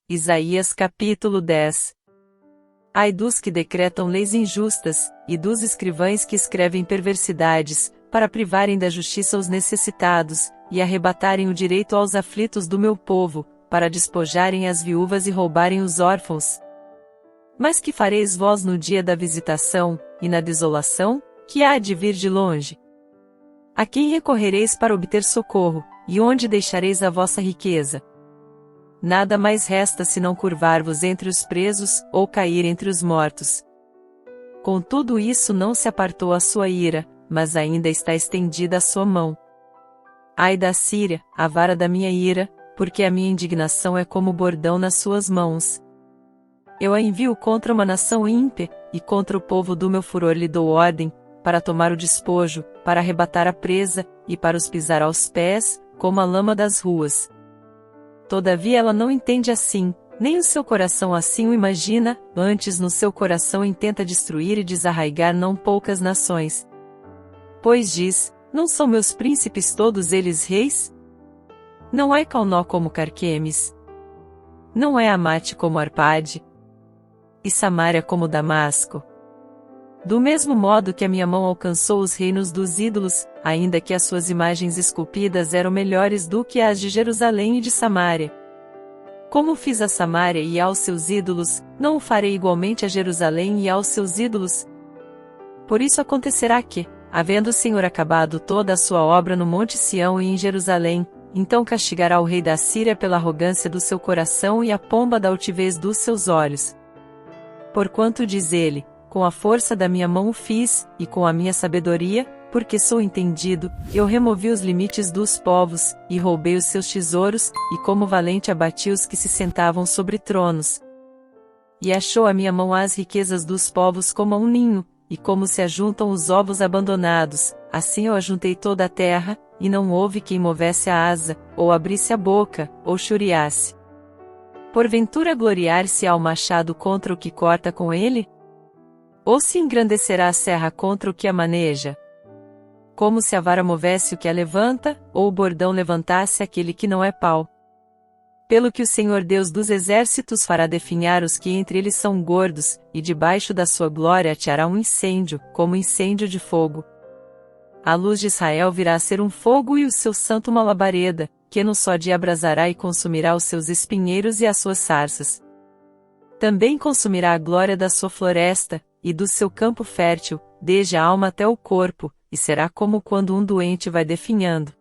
Isaías capítulo 10. Ai dos que decretam leis injustas, e dos escrivães que escrevem perversidades, para privarem da justiça os necessitados, e arrebatarem o direito aos aflitos do meu povo, para despojarem as viúvas e roubarem os órfãos. Mas que fareis vós no dia da visitação, e na desolação, que há de vir de longe? A quem recorrereis para obter socorro, e onde deixareis a vossa riqueza? Nada mais resta senão curvar-vos entre os presos, ou cair entre os mortos. Com tudo isso não se apartou a sua ira, mas ainda está estendida a sua mão. Ai da Síria, a vara da minha ira, porque a minha indignação é como bordão nas suas mãos. Eu a envio contra uma nação ímpia, e contra o povo do meu furor lhe dou ordem, para tomar o despojo, para arrebatar a presa, e para os pisar aos pés, como a lama das ruas. Todavia ela não entende assim, nem o seu coração assim o imagina, antes no seu coração intenta destruir e desarraigar não poucas nações. Pois diz, não são meus príncipes todos eles reis? Não é Calnó como Carquemes? Não é Amate como Arpade? E Samária como Damasco? Do mesmo modo que a minha mão alcançou os reinos dos ídolos, ainda que as suas imagens esculpidas eram melhores do que as de Jerusalém e de Samária. Como fiz a Samária e aos seus ídolos, não o farei igualmente a Jerusalém e aos seus ídolos? Por isso acontecerá que, havendo o Senhor acabado toda a sua obra no monte Sião e em Jerusalém, então castigará o rei da Síria pela arrogância do seu coração e a pomba da altivez dos seus olhos. Porquanto diz ele, com a força da minha mão o fiz, e com a minha sabedoria, porque sou entendido, eu removi os limites dos povos, e roubei os seus tesouros, e como valente abati os que se sentavam sobre tronos. E achou a minha mão as riquezas dos povos como a um ninho, e como se ajuntam os ovos abandonados, assim eu ajuntei toda a terra, e não houve quem movesse a asa, ou abrisse a boca, ou churiasse. Porventura gloriar-se-á o machado contra o que corta com ele? Ou se engrandecerá a serra contra o que a maneja? Como se a vara movesse o que a levanta, ou o bordão levantasse aquele que não é pau. Pelo que o Senhor Deus dos exércitos fará definhar os que entre eles são gordos, e debaixo da sua glória ateará um incêndio, como incêndio de fogo. A luz de Israel virá a ser um fogo e o seu santo uma labareda, que num só dia abrasará e consumirá os seus espinheiros e as suas sarças. Também consumirá a glória da sua floresta, e do seu campo fértil, desde a alma até o corpo, e será como quando um doente vai definhando.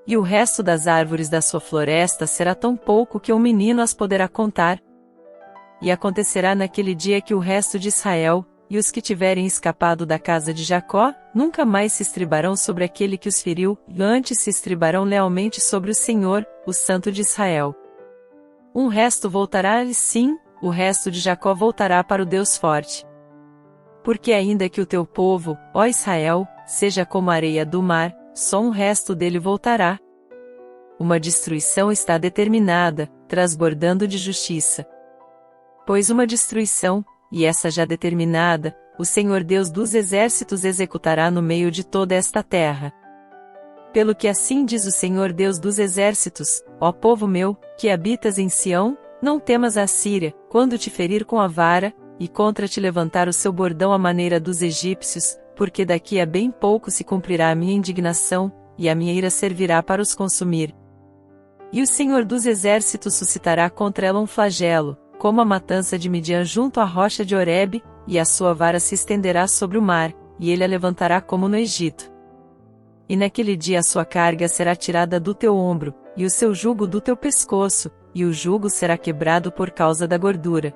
E o resto das árvores da sua floresta será tão pouco que um menino as poderá contar. E acontecerá naquele dia que o resto de Israel, e os que tiverem escapado da casa de Jacó, nunca mais se estribarão sobre aquele que os feriu, e antes se estribarão lealmente sobre o Senhor, o Santo de Israel. Um resto voltará, sim, o resto de Jacó voltará para o Deus forte. Porque ainda que o teu povo, ó Israel, seja como a areia do mar, só um resto dele voltará. Uma destruição está determinada, transbordando de justiça. Pois uma destruição, e essa já determinada, o Senhor Deus dos exércitos executará no meio de toda esta terra. Pelo que assim diz o Senhor Deus dos exércitos, ó povo meu, que habitas em Sião, não temas a Síria, quando te ferir com a vara, e contra te levantar o seu bordão à maneira dos egípcios, porque daqui a bem pouco se cumprirá a minha indignação, e a minha ira servirá para os consumir. E o Senhor dos exércitos suscitará contra ela um flagelo, como a matança de Midian junto à rocha de Horebe, e a sua vara se estenderá sobre o mar, e ele a levantará como no Egito. E naquele dia a sua carga será tirada do teu ombro, e o seu jugo do teu pescoço, e o jugo será quebrado por causa da gordura.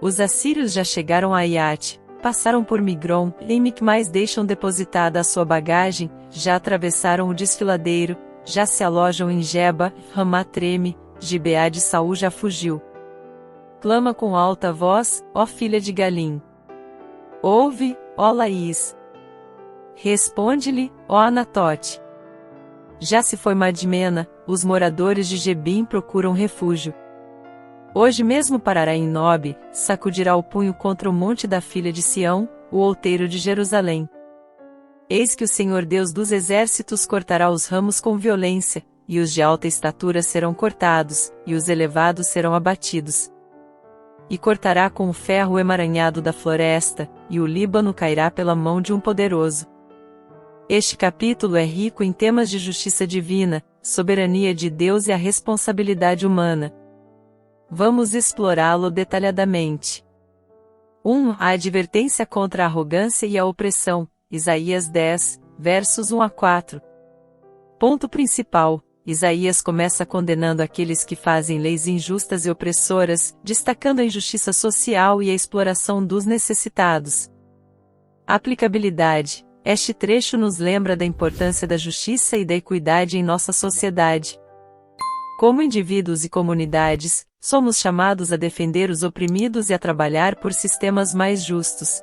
Os assírios já chegaram a Aiate, passaram por Migron, em Micmais deixam depositada a sua bagagem, já atravessaram o desfiladeiro, já se alojam em Geba, Ramá treme, Gibeá de Saul já fugiu. Clama com alta voz, ó filha de Galim. Ouve, ó Laís. Responde-lhe, ó Anatote. Já se foi Madmena, os moradores de Gebim procuram refúgio. Hoje mesmo parará em Nobe, sacudirá o punho contra o monte da filha de Sião, o outeiro de Jerusalém. Eis que o Senhor Deus dos exércitos cortará os ramos com violência, e os de alta estatura serão cortados, e os elevados serão abatidos. E cortará com o ferro o emaranhado da floresta, e o Líbano cairá pela mão de um poderoso. Este capítulo é rico em temas de justiça divina, soberania de Deus e a responsabilidade humana. Vamos explorá-lo detalhadamente. 1. A advertência contra a arrogância e a opressão, Isaías 10, versos 1 a 4. Ponto principal: Isaías começa condenando aqueles que fazem leis injustas e opressoras, destacando a injustiça social e a exploração dos necessitados. Aplicabilidade: este trecho nos lembra da importância da justiça e da equidade em nossa sociedade. Como indivíduos e comunidades, somos chamados a defender os oprimidos e a trabalhar por sistemas mais justos.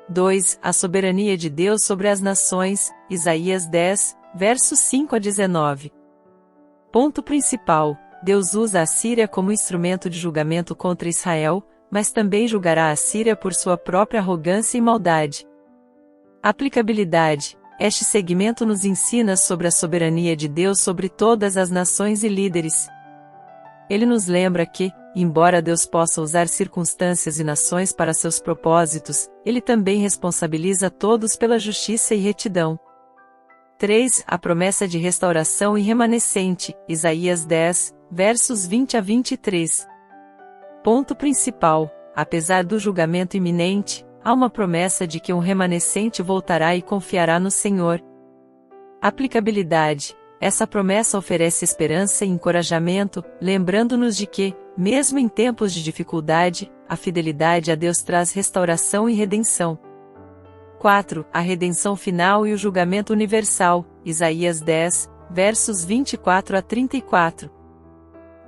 2. A soberania de Deus sobre as nações, Isaías 10, versos 5 a 19. Ponto principal: Deus usa a Síria como instrumento de julgamento contra Israel, mas também julgará a Síria por sua própria arrogância e maldade. Aplicabilidade: este segmento nos ensina sobre a soberania de Deus sobre todas as nações e líderes. Ele nos lembra que, embora Deus possa usar circunstâncias e nações para seus propósitos, Ele também responsabiliza todos pela justiça e retidão. 3. A promessa de restauração e remanescente, Isaías 10, versos 20 a 23. Ponto principal: apesar do julgamento iminente, há uma promessa de que um remanescente voltará e confiará no Senhor. Aplicabilidade: essa promessa oferece esperança e encorajamento, lembrando-nos de que, mesmo em tempos de dificuldade, a fidelidade a Deus traz restauração e redenção. 4. A redenção final e o julgamento universal, Isaías 10, versos 24 a 34.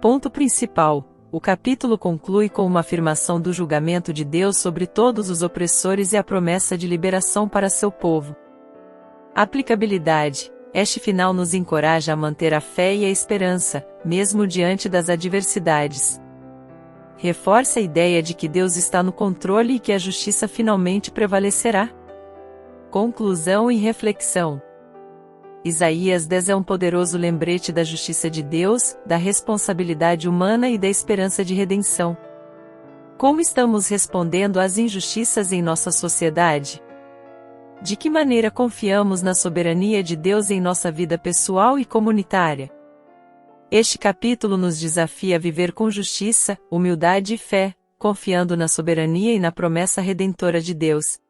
Ponto principal: o capítulo conclui com uma afirmação do julgamento de Deus sobre todos os opressores e a promessa de liberação para seu povo. Aplicabilidade: este final nos encoraja a manter a fé e a esperança, mesmo diante das adversidades. Reforça a ideia de que Deus está no controle e que a justiça finalmente prevalecerá. Conclusão e reflexão. Isaías 10 é um poderoso lembrete da justiça de Deus, da responsabilidade humana e da esperança de redenção. Como estamos respondendo às injustiças em nossa sociedade? De que maneira confiamos na soberania de Deus em nossa vida pessoal e comunitária? Este capítulo nos desafia a viver com justiça, humildade e fé, confiando na soberania e na promessa redentora de Deus.